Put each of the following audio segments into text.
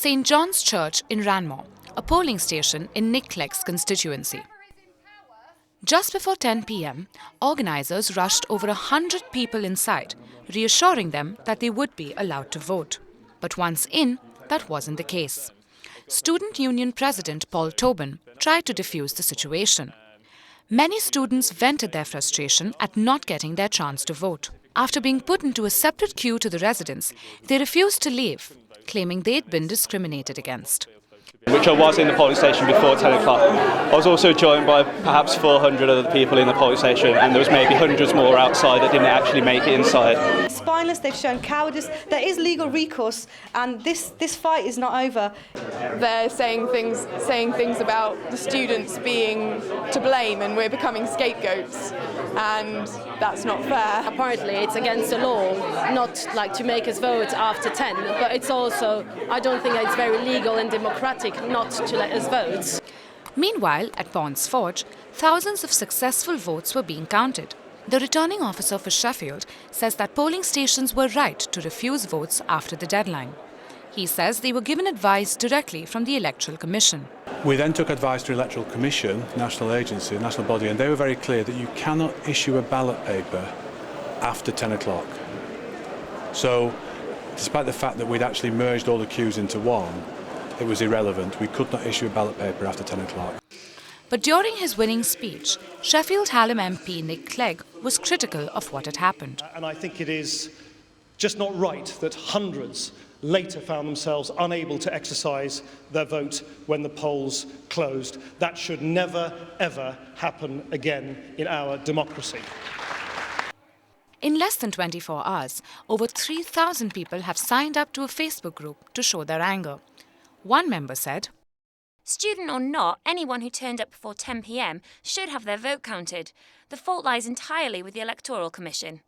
St John's Church in Ranmoor, a polling station in Nick Clegg's constituency. Just before 10 p.m, organisers rushed over 100 people inside, reassuring them that they would be allowed to vote. But once in, that wasn't the case. Student Union President Paul Tobin tried to defuse the situation. Many students vented their frustration at not getting their chance to vote. After being put into a separate queue to the residents, they refused to leave, claiming they'd been discriminated against. Which I was in the polling station before 10 o'clock. I was also joined by perhaps 400 other people in the polling station, and there was maybe hundreds more outside that didn't actually make it inside. Spineless, they've shown cowardice. There is legal recourse, and this fight is not over. They're saying things about the students being to blame, and we're becoming scapegoats, and that's not fair. Apparently it's against the law not to make us vote after 10, but it's also, I don't think it's very legal and democratic not to let us vote. Meanwhile, at Pond's Forge, thousands of successful votes were being counted. The returning officer for Sheffield says that polling stations were right to refuse votes after the deadline. He says they were given advice directly from the Electoral Commission. We then took advice to the Electoral Commission, national agency, national body, and they were very clear that you cannot issue a ballot paper after 10 o'clock. So, despite the fact that we'd actually merged all the queues into one, it was irrelevant. We could not issue a ballot paper after 10 o'clock. But during his winning speech, Sheffield Hallam MP Nick Clegg was critical of what had happened. And I think it is just not right that hundreds later found themselves unable to exercise their vote when the polls closed. That should never, ever happen again in our democracy. In less than 24 hours, over 3,000 people have signed up to a Facebook group to show their anger. One member said, "Student or not, anyone who turned up before 10 p.m. should have their vote counted. The fault lies entirely with the Electoral Commission."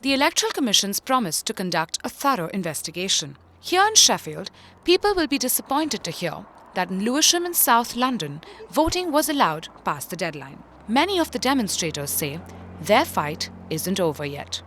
The Electoral Commission's promised to conduct a thorough investigation. Here in Sheffield, people will be disappointed to hear that in Lewisham and South London, voting was allowed past the deadline. Many of the demonstrators say their fight isn't over yet.